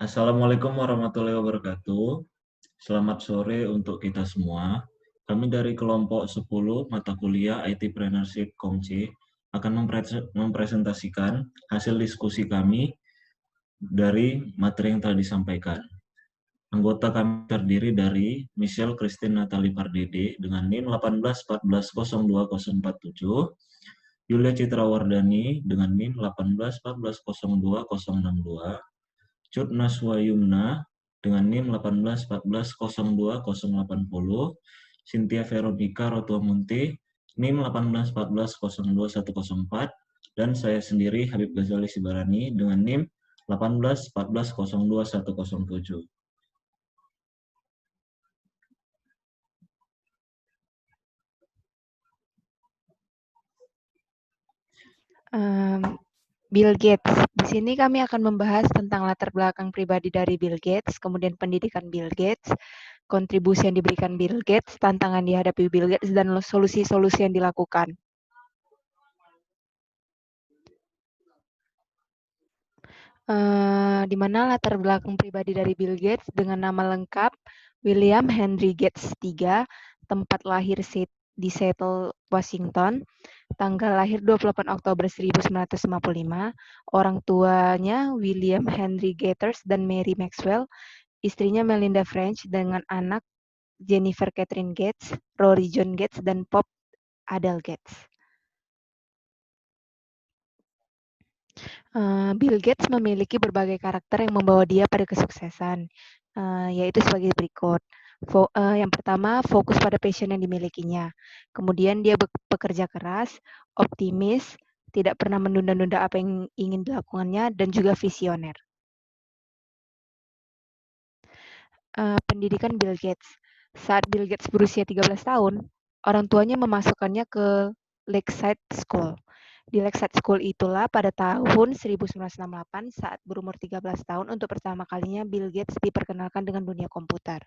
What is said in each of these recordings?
Assalamualaikum warahmatullahi wabarakatuh. Selamat sore untuk kita semua. Kami dari kelompok 10 mata kuliah IT-Preneurship Komci akan mempresentasikan hasil diskusi kami dari materi yang telah disampaikan. Anggota kami terdiri dari Michelle Christine Natali Pardede dengan NIM 1814020047, Yulia Citra Wardani dengan NIM 1814020062, Cut Naswa Yumna dengan NIM 1814102080, Cynthia Veronica Rotuamunti NIM 1814020104, dan saya sendiri Habib Ghazali Sibarani dengan NIM 1814020107. Bill Gates. Di sini kami akan membahas tentang latar belakang pribadi dari Bill Gates, kemudian pendidikan Bill Gates, kontribusi yang diberikan Bill Gates, tantangan dihadapi Bill Gates, dan solusi-solusi yang dilakukan. Di mana latar belakang pribadi dari Bill Gates dengan nama lengkap William Henry Gates III, tempat lahir di Seattle, Washington, tanggal lahir 28 Oktober 1955, orang tuanya William Henry Gates dan Mary Maxwell, istrinya Melinda French dengan anak Jennifer Catherine Gates, Rory John Gates, dan Pop Adele Gates. Bill Gates memiliki berbagai karakter yang membawa dia pada kesuksesan, yaitu sebagai berikut. Yang pertama, fokus pada passion yang dimilikinya. Kemudian dia bekerja keras, optimis, tidak pernah menunda-nunda apa yang ingin dilakukannya, dan juga visioner. Pendidikan Bill Gates. Saat Bill Gates berusia 13 tahun, orang tuanya memasukkannya ke Lakeside School. Di Lakeside School itulah pada tahun 1968 saat berumur 13 tahun untuk pertama kalinya Bill Gates diperkenalkan dengan dunia komputer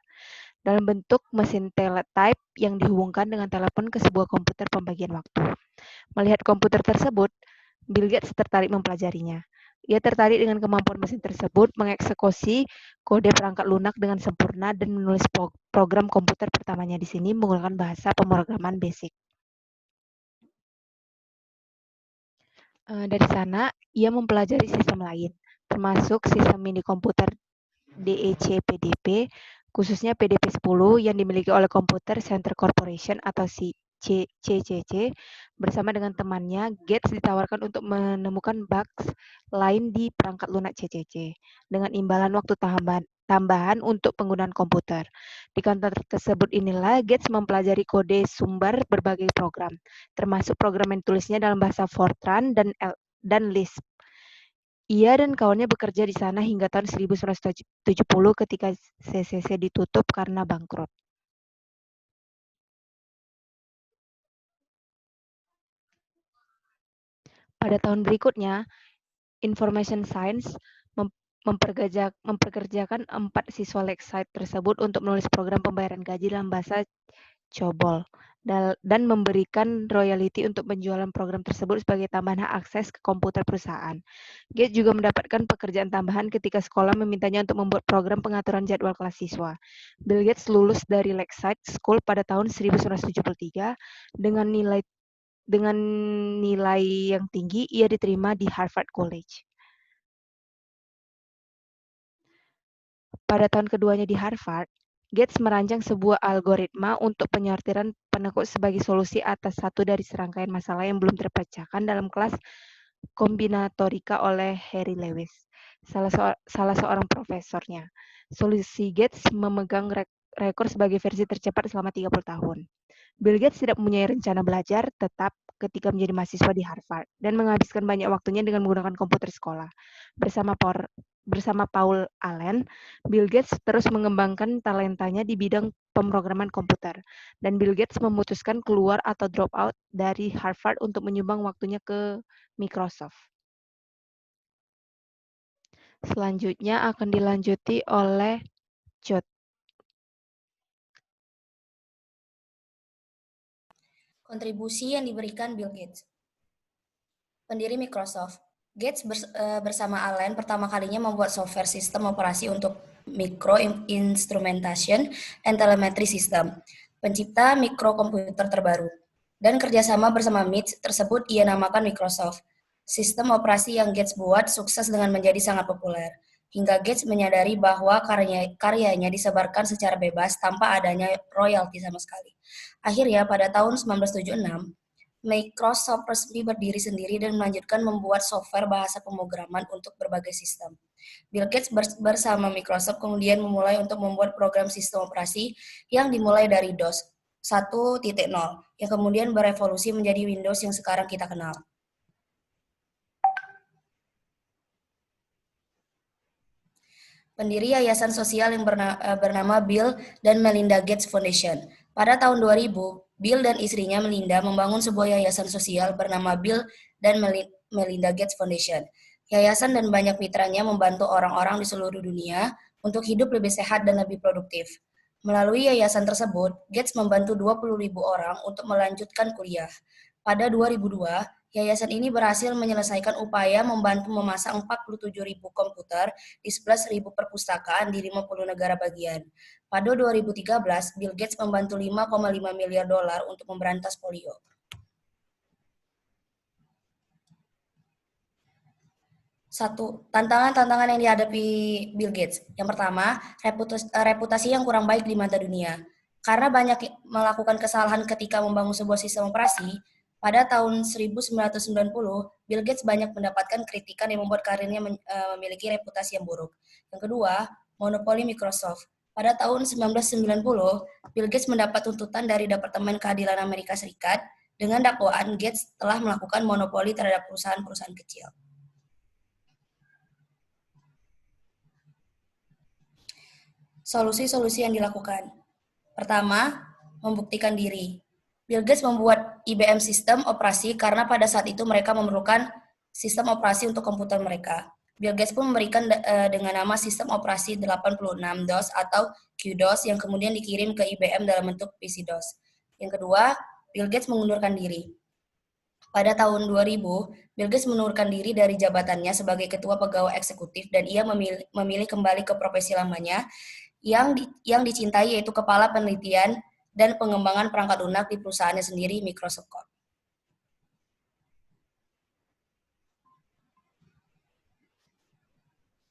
dalam bentuk mesin teletype yang dihubungkan dengan telepon ke sebuah komputer pembagian waktu. Melihat komputer tersebut, Bill Gates tertarik mempelajarinya. Ia tertarik dengan kemampuan mesin tersebut mengeksekusi kode perangkat lunak dengan sempurna dan menulis program komputer pertamanya di sini menggunakan bahasa pemrograman BASIC. Dari sana, ia mempelajari sistem lain, termasuk sistem mini komputer DEC-PDP, khususnya PDP-10 yang dimiliki oleh Computer Center Corporation atau CCC. Bersama dengan temannya, Gates ditawarkan untuk menemukan bugs lain di perangkat lunak CCC dengan imbalan waktu tambahan untuk penggunaan komputer. Di kantor tersebut inilah Gates mempelajari kode sumber berbagai program, termasuk program yang ditulisnya dalam bahasa Fortran dan Lisp. Ia dan kawannya bekerja di sana hingga tahun 1970 ketika CCC ditutup karena bangkrut. Pada tahun berikutnya, Information Science memperkerjakan 4 siswa Lakeside tersebut untuk menulis program pembayaran gaji dalam bahasa COBOL dan memberikan royalti untuk penjualan program tersebut sebagai tambahan hak akses ke komputer perusahaan. Gates juga mendapatkan pekerjaan tambahan ketika sekolah memintanya untuk membuat program pengaturan jadwal kelas siswa. Bill Gates lulus dari Lakeside School pada tahun 1973 dengan nilai yang tinggi. Ia diterima di Harvard College. Pada tahun keduanya di Harvard, Gates merancang sebuah algoritma untuk penyortiran penekuk sebagai solusi atas satu dari serangkaian masalah yang belum terpecahkan dalam kelas kombinatorika oleh Harry Lewis, salah seorang profesornya. Solusi Gates memegang rekor sebagai versi tercepat selama 30 tahun. Bill Gates tidak mempunyai rencana belajar tetap ketika menjadi mahasiswa di Harvard dan menghabiskan banyak waktunya dengan menggunakan komputer sekolah. Bersama Paul Allen, Bill Gates terus mengembangkan talentanya di bidang pemrograman komputer, dan Bill Gates memutuskan keluar atau drop out dari Harvard untuk menyumbang waktunya ke Microsoft. Selanjutnya akan dilanjuti oleh Cut. Kontribusi yang diberikan Bill Gates. Pendiri Microsoft. Gates bersama Allen pertama kalinya membuat software sistem operasi untuk micro instrumentation and telemetry system, pencipta mikrokomputer terbaru. Dan kerjasama bersama MIT tersebut ia namakan Microsoft. Sistem operasi yang Gates buat sukses dengan menjadi sangat populer, hingga Gates menyadari bahwa karyanya disebarkan secara bebas tanpa adanya royalti sama sekali. Akhirnya pada tahun 1976, Microsoft resmi berdiri sendiri dan melanjutkan membuat software bahasa pemrograman untuk berbagai sistem. Bill Gates bersama Microsoft kemudian memulai untuk membuat program sistem operasi yang dimulai dari DOS 1.0 yang kemudian berevolusi menjadi Windows yang sekarang kita kenal. Pendiri yayasan sosial yang bernama Bill dan Melinda Gates Foundation. Pada tahun 2000, Bill dan istrinya Melinda membangun sebuah yayasan sosial bernama Bill dan Melinda Gates Foundation. Yayasan dan banyak mitranya membantu orang-orang di seluruh dunia untuk hidup lebih sehat dan lebih produktif. Melalui yayasan tersebut, Gates membantu 20.000 orang untuk melanjutkan kuliah. Pada 2002, yayasan ini berhasil menyelesaikan upaya membantu memasang 47.000 komputer di 11.000 perpustakaan di 50 negara bagian. Pada 2013, Bill Gates membantu 5,5 miliar dolar untuk memberantas polio. Satu, tantangan-tantangan yang dihadapi Bill Gates. Yang pertama, reputasi yang kurang baik di mata dunia. Karena banyak melakukan kesalahan ketika membangun sebuah sistem operasi, pada tahun 1990, Bill Gates banyak mendapatkan kritikan yang membuat karirnya memiliki reputasi yang buruk. Yang kedua, monopoli Microsoft. Pada tahun 1990, Bill Gates mendapat tuntutan dari Departemen Keadilan Amerika Serikat dengan dakwaan Gates telah melakukan monopoli terhadap perusahaan-perusahaan kecil. Solusi-solusi yang dilakukan. Pertama, membuktikan diri. Bill Gates membuat IBM sistem operasi karena pada saat itu mereka memerlukan sistem operasi untuk komputer mereka. Bill Gates pun memberikan dengan nama sistem operasi 86 DOS atau QDOS yang kemudian dikirim ke IBM dalam bentuk PC DOS. Yang kedua, Bill Gates mengundurkan diri. Pada tahun 2000, Bill Gates mengundurkan diri dari jabatannya sebagai ketua pegawai eksekutif dan ia memilih kembali ke profesi lamanya yang dicintai, yaitu kepala penelitian dan pengembangan perangkat lunak di perusahaannya sendiri, Microsoft Corp.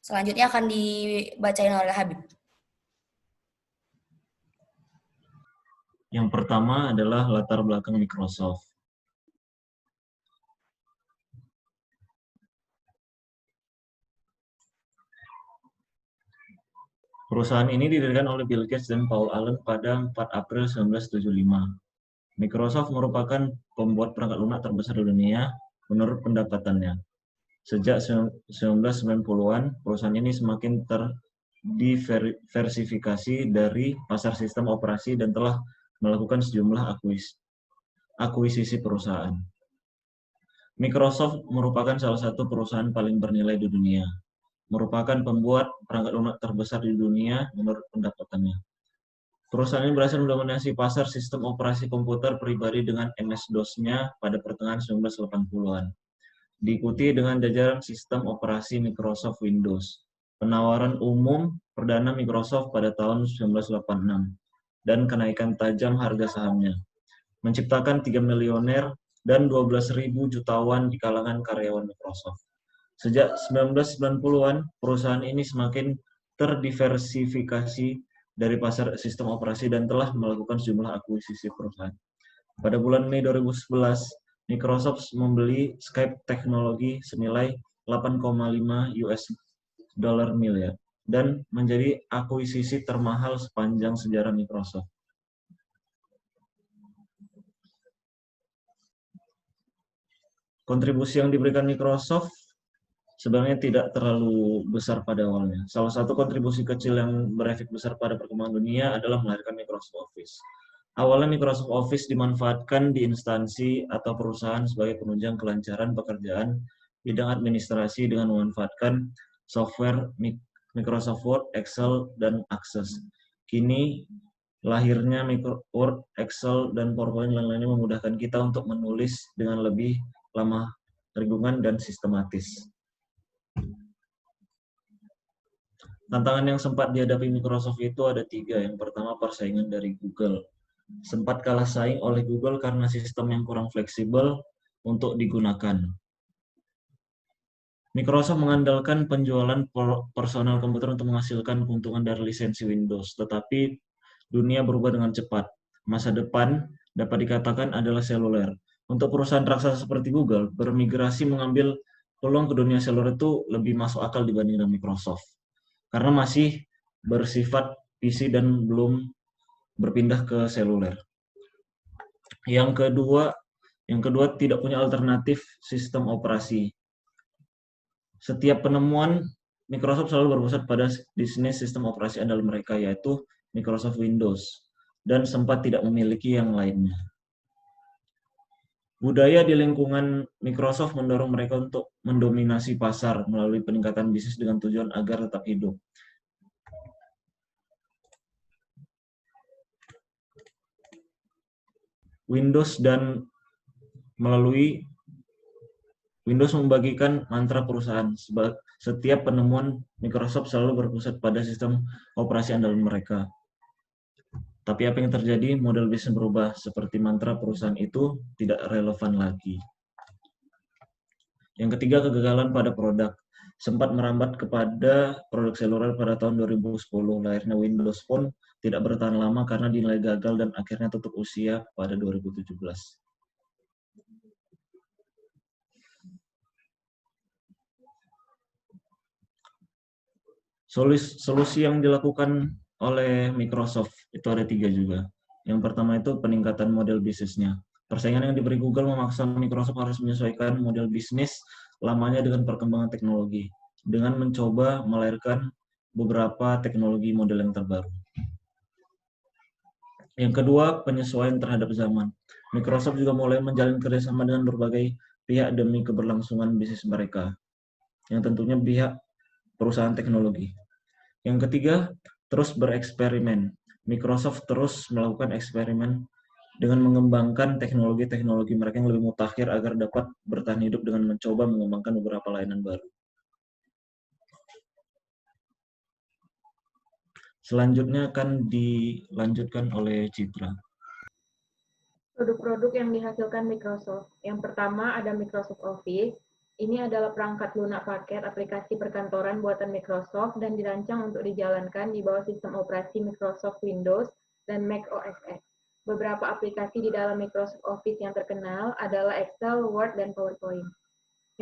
Selanjutnya akan dibacain oleh Habib. Yang pertama adalah latar belakang Microsoft. Perusahaan ini didirikan oleh Bill Gates dan Paul Allen pada 4 April 1975. Microsoft merupakan pembuat perangkat lunak terbesar di dunia menurut pendapatannya. Sejak 1990-an, perusahaan ini semakin terdiversifikasi dari pasar sistem operasi dan telah melakukan sejumlah akuisisi perusahaan. Microsoft merupakan salah satu perusahaan paling bernilai di dunia, merupakan pembuat perangkat lunak terbesar di dunia menurut pendapatannya. Perusahaan ini berhasil mendominasi pasar sistem operasi komputer pribadi dengan MS-DOS-nya pada pertengahan 1980-an. Diikuti dengan jajaran sistem operasi Microsoft Windows. Penawaran umum perdana Microsoft pada tahun 1986 dan kenaikan tajam harga sahamnya, menciptakan 3 milioner dan 12.000 jutawan di kalangan karyawan Microsoft. Sejak 1990-an, perusahaan ini semakin terdiversifikasi dari pasar sistem operasi dan telah melakukan sejumlah akuisisi perusahaan. Pada bulan Mei 2011, Microsoft membeli Skype Teknologi senilai 8,5 US dollar miliar dan menjadi akuisisi termahal sepanjang sejarah Microsoft. Kontribusi yang diberikan Microsoft sebenarnya tidak terlalu besar pada awalnya. Salah satu kontribusi kecil yang berefek besar pada perkembangan dunia adalah melahirkan Microsoft Office. Awalnya Microsoft Office dimanfaatkan di instansi atau perusahaan sebagai penunjang kelancaran pekerjaan bidang administrasi dengan memanfaatkan software Microsoft Word, Excel, dan Access. Kini, lahirnya Word, Excel, dan PowerPoint lain-lainnya memudahkan kita untuk menulis dengan lebih lama ringgungan dan sistematis. Tantangan yang sempat dihadapi Microsoft itu ada 3. Yang pertama, persaingan dari Google. Sempat kalah saing oleh Google karena sistem yang kurang fleksibel untuk digunakan. Microsoft mengandalkan penjualan personal komputer untuk menghasilkan keuntungan dari lisensi Windows, tetapi dunia berubah dengan cepat. Masa depan dapat dikatakan adalah seluler. Untuk perusahaan raksasa seperti Google, bermigrasi mengambil peluang ke dunia seluler itu lebih masuk akal dibandingkan Microsoft. Karena masih bersifat PC dan belum berpindah ke seluler. Yang kedua tidak punya alternatif sistem operasi. Setiap penemuan Microsoft selalu berpusat pada bisnis sistem operasi andalan mereka, yaitu Microsoft Windows, dan sempat tidak memiliki yang lainnya. Budaya di lingkungan Microsoft mendorong mereka untuk mendominasi pasar melalui peningkatan bisnis dengan tujuan agar tetap hidup. Windows membagikan mantra perusahaan. Setiap penemuan Microsoft selalu berpusat pada sistem operasi andalan mereka. Tapi apa yang terjadi? Model bisnis berubah, seperti mantra perusahaan itu tidak relevan lagi. Yang ketiga, kegagalan pada produk. Sempat merambat kepada produk seluler pada tahun 2010. Lahirnya Windows Phone tidak bertahan lama karena dinilai gagal dan akhirnya tutup usia pada 2017. Solusi yang dilakukan oleh Microsoft itu ada 3 juga. Yang pertama itu peningkatan model bisnisnya. Persaingan yang diberi Google memaksa Microsoft harus menyesuaikan model bisnis lamanya dengan perkembangan teknologi, dengan mencoba melahirkan beberapa teknologi model yang terbaru. Yang kedua, penyesuaian terhadap zaman. Microsoft juga mulai menjalin kerjasama dengan berbagai pihak demi keberlangsungan bisnis mereka, yang tentunya pihak perusahaan teknologi. Yang ketiga, terus bereksperimen. Microsoft terus melakukan eksperimen dengan mengembangkan teknologi-teknologi mereka yang lebih mutakhir agar dapat bertahan hidup dengan mencoba mengembangkan beberapa layanan baru. Selanjutnya akan dilanjutkan oleh Citra. Produk-produk yang dihasilkan Microsoft. Yang pertama ada Microsoft Office. Ini adalah perangkat lunak paket aplikasi perkantoran buatan Microsoft dan dirancang untuk dijalankan di bawah sistem operasi Microsoft Windows dan Mac OS X. Beberapa aplikasi di dalam Microsoft Office yang terkenal adalah Excel, Word, dan PowerPoint.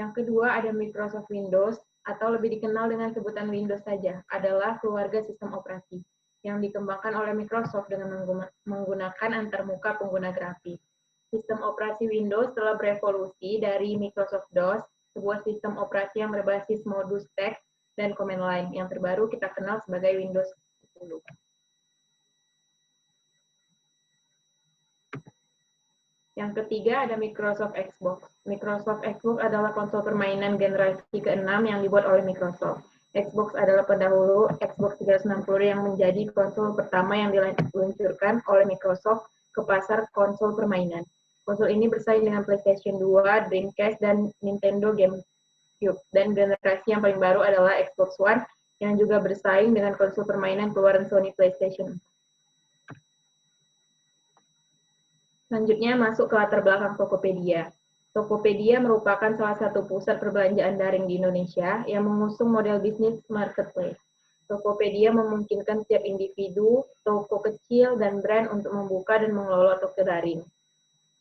Yang kedua ada Microsoft Windows, atau lebih dikenal dengan sebutan Windows saja, adalah keluarga sistem operasi yang dikembangkan oleh Microsoft dengan menggunakan antarmuka pengguna grafis. Sistem operasi Windows telah berevolusi dari Microsoft DOS, sebuah sistem operasi yang berbasis modus teks dan command line. Yang terbaru kita kenal sebagai Windows 10. Yang ketiga ada Microsoft Xbox. Microsoft Xbox adalah konsol permainan generasi ke-6 yang dibuat oleh Microsoft. Xbox adalah pendahulu Xbox 360 yang menjadi konsol pertama yang diluncurkan oleh Microsoft ke pasar konsol permainan. Konsol ini bersaing dengan PlayStation 2, Dreamcast, dan Nintendo GameCube. Dan generasi yang paling baru adalah Xbox One yang juga bersaing dengan konsol permainan keluaran Sony PlayStation 4. Selanjutnya masuk ke latar belakang Tokopedia. Tokopedia merupakan salah satu pusat perbelanjaan daring di Indonesia yang mengusung model bisnis marketplace. Tokopedia memungkinkan setiap individu, toko kecil, dan brand untuk membuka dan mengelola toko daring.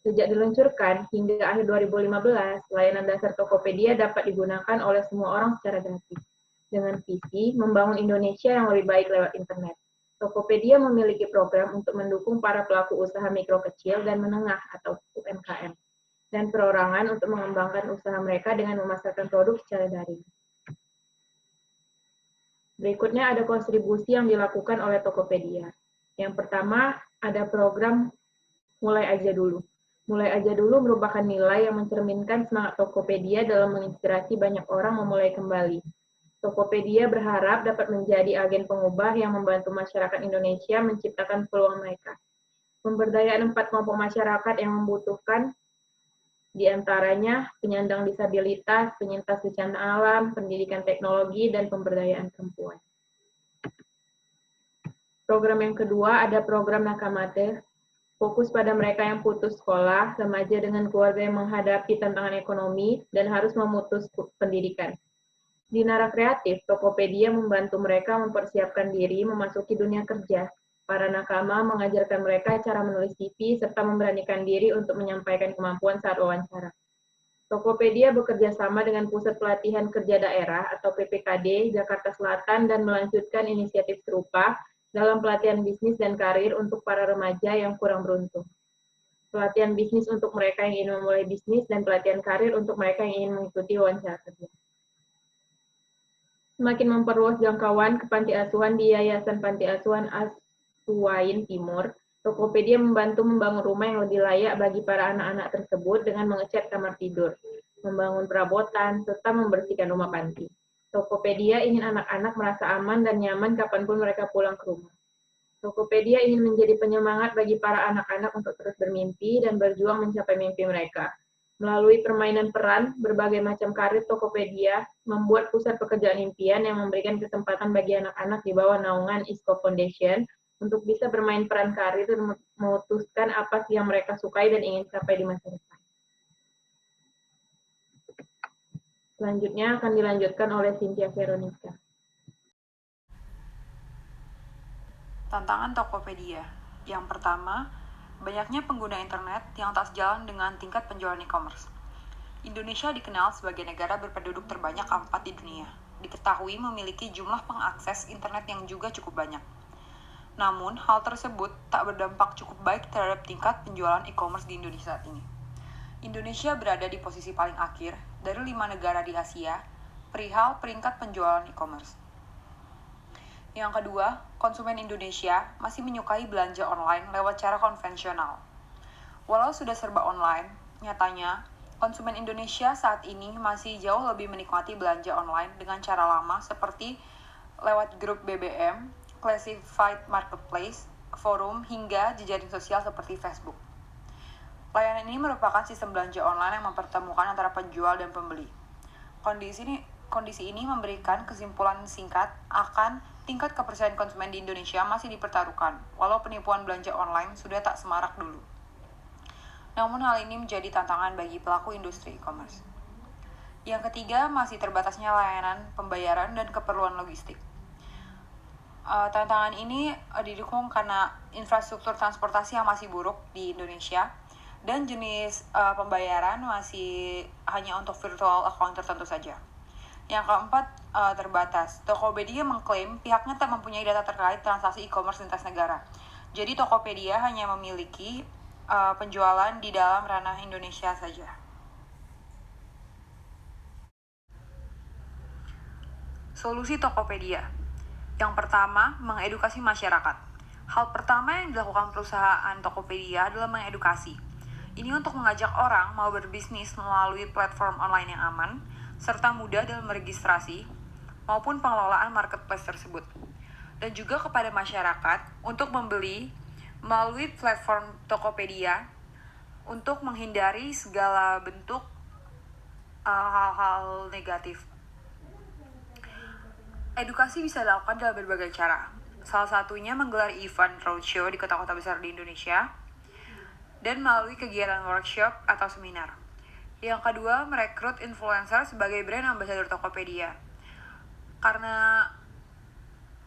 Sejak diluncurkan hingga akhir 2015, layanan dasar Tokopedia dapat digunakan oleh semua orang secara gratis. Dengan visi membangun Indonesia yang lebih baik lewat internet. Tokopedia memiliki program untuk mendukung para pelaku usaha mikro kecil dan menengah atau UMKM, dan perorangan untuk mengembangkan usaha mereka dengan memasarkan produk secara daring. Berikutnya ada kontribusi yang dilakukan oleh Tokopedia. Yang pertama, ada program Mulai Aja Dulu. Mulai Aja Dulu merupakan nilai yang mencerminkan semangat Tokopedia dalam menginspirasi banyak orang memulai kembali. Tokopedia berharap dapat menjadi agen pengubah yang membantu masyarakat Indonesia menciptakan peluang mereka. Pemberdayaan 4 kelompok masyarakat yang membutuhkan, diantaranya penyandang disabilitas, penyintas bencana alam, pendidikan teknologi, dan pemberdayaan perempuan. Program yang kedua ada program Nakamate, fokus pada mereka yang putus sekolah, remaja dengan keluarga yang menghadapi tantangan ekonomi, dan harus memutus pendidikan. Di Nara Kreatif, Tokopedia membantu mereka mempersiapkan diri memasuki dunia kerja. Para nakama mengajarkan mereka cara menulis CV serta memberanikan diri untuk menyampaikan kemampuan saat wawancara. Tokopedia bekerja sama dengan Pusat Pelatihan Kerja Daerah atau PPKD Jakarta Selatan dan melanjutkan inisiatif serupa dalam pelatihan bisnis dan karir untuk para remaja yang kurang beruntung. Pelatihan bisnis untuk mereka yang ingin memulai bisnis dan pelatihan karir untuk mereka yang ingin mengikuti wawancara kerja. Semakin memperluas jangkauan ke panti asuhan di Yayasan Panti Asuhan Asuwain Timur, Tokopedia membantu membangun rumah yang lebih layak bagi para anak-anak tersebut dengan mengecat kamar tidur, membangun perabotan, serta membersihkan rumah panti. Tokopedia ingin anak-anak merasa aman dan nyaman kapanpun mereka pulang ke rumah. Tokopedia ingin menjadi penyemangat bagi para anak-anak untuk terus bermimpi dan berjuang mencapai mimpi mereka. Melalui permainan peran, berbagai macam karir Tokopedia membuat pusat pekerjaan impian yang memberikan kesempatan bagi anak-anak di bawah naungan ISCO Foundation untuk bisa bermain peran karir dan memutuskan apa sih yang mereka sukai dan ingin capai di masa depan. Selanjutnya akan dilanjutkan oleh Cynthia Veronica. Tantangan Tokopedia. Yang pertama, banyaknya pengguna internet yang tak sejalan dengan tingkat penjualan e-commerce. Indonesia dikenal sebagai negara berpenduduk terbanyak keempat di dunia. Diketahui memiliki jumlah pengakses internet yang juga cukup banyak. Namun, hal tersebut tak berdampak cukup baik terhadap tingkat penjualan e-commerce di Indonesia saat ini. Indonesia berada di posisi paling akhir dari 5 negara di Asia perihal peringkat penjualan e-commerce. Yang kedua, konsumen Indonesia masih menyukai belanja online lewat cara konvensional. Walau sudah serba online, nyatanya konsumen Indonesia saat ini masih jauh lebih menikmati belanja online dengan cara lama seperti lewat grup BBM, classified marketplace, forum, hingga jejaring sosial seperti Facebook. Layanan ini merupakan sistem belanja online yang mempertemukan antara penjual dan pembeli. Kondisi ini memberikan kesimpulan singkat akan tingkat kepercayaan konsumen di Indonesia masih dipertaruhkan, walau penipuan belanja online sudah tak semarak dulu. Namun hal ini menjadi tantangan bagi pelaku industri e-commerce. Yang ketiga, masih terbatasnya layanan pembayaran dan keperluan logistik. Tantangan ini didukung karena infrastruktur transportasi yang masih buruk di Indonesia dan jenis pembayaran masih hanya untuk virtual account tertentu saja. Yang keempat, terbatas. Tokopedia mengklaim pihaknya tak mempunyai data terkait transaksi e-commerce lintas negara. Jadi Tokopedia hanya memiliki penjualan di dalam ranah Indonesia saja. Solusi Tokopedia. Yang pertama, mengedukasi masyarakat. Hal pertama yang dilakukan perusahaan Tokopedia adalah mengedukasi. Ini untuk mengajak orang mau berbisnis melalui platform online yang aman, serta mudah dalam meregistrasi, maupun pengelolaan marketplace tersebut. Dan juga kepada masyarakat untuk membeli melalui platform Tokopedia untuk menghindari segala bentuk hal-hal negatif. Edukasi bisa dilakukan dalam berbagai cara. Salah satunya menggelar event roadshow di kota-kota besar di Indonesia, dan melalui kegiatan workshop atau seminar. Yang kedua, merekrut influencer sebagai brand ambassador Tokopedia. Karena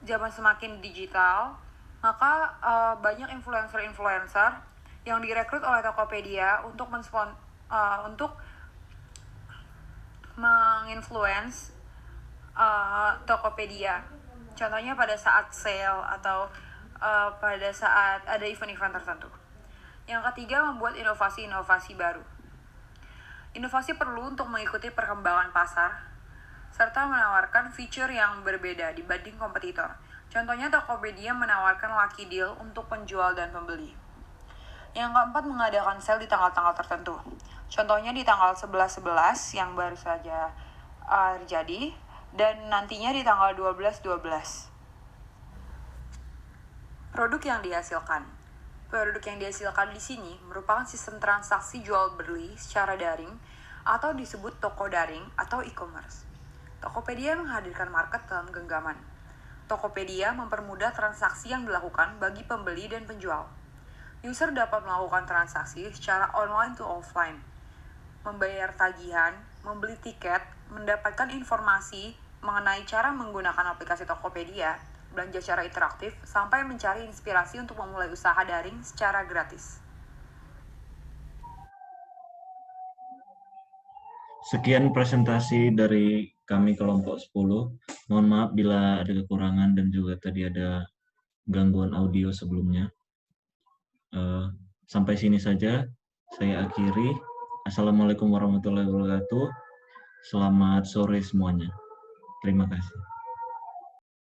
zaman semakin digital, maka banyak influencer-influencer yang direkrut oleh Tokopedia untuk menginfluence Tokopedia. Contohnya pada saat sale atau pada saat ada event-event tertentu. Yang ketiga, membuat inovasi-inovasi baru. Inovasi perlu untuk mengikuti perkembangan pasar, serta menawarkan fitur yang berbeda dibanding kompetitor. Contohnya Tokopedia menawarkan lucky deal untuk penjual dan pembeli. Yang keempat, mengadakan sale di tanggal-tanggal tertentu. Contohnya di tanggal 11/11 yang baru saja terjadi, dan nantinya di tanggal 12/12. Produk yang dihasilkan. Produk yang dihasilkan di sini merupakan sistem transaksi jual beli secara daring atau disebut toko daring atau e-commerce. Tokopedia menghadirkan market dalam genggaman. Tokopedia mempermudah transaksi yang dilakukan bagi pembeli dan penjual. User dapat melakukan transaksi secara online to offline, membayar tagihan, membeli tiket, mendapatkan informasi mengenai cara menggunakan aplikasi Tokopedia, belanja secara interaktif, sampai mencari inspirasi untuk memulai usaha daring secara gratis. Sekian presentasi dari kami kelompok 10. Mohon maaf bila ada kekurangan dan juga tadi ada gangguan audio sebelumnya. Sampai sini saja saya akhiri. Assalamualaikum warahmatullahi wabarakatuh. Selamat sore semuanya. Terima kasih.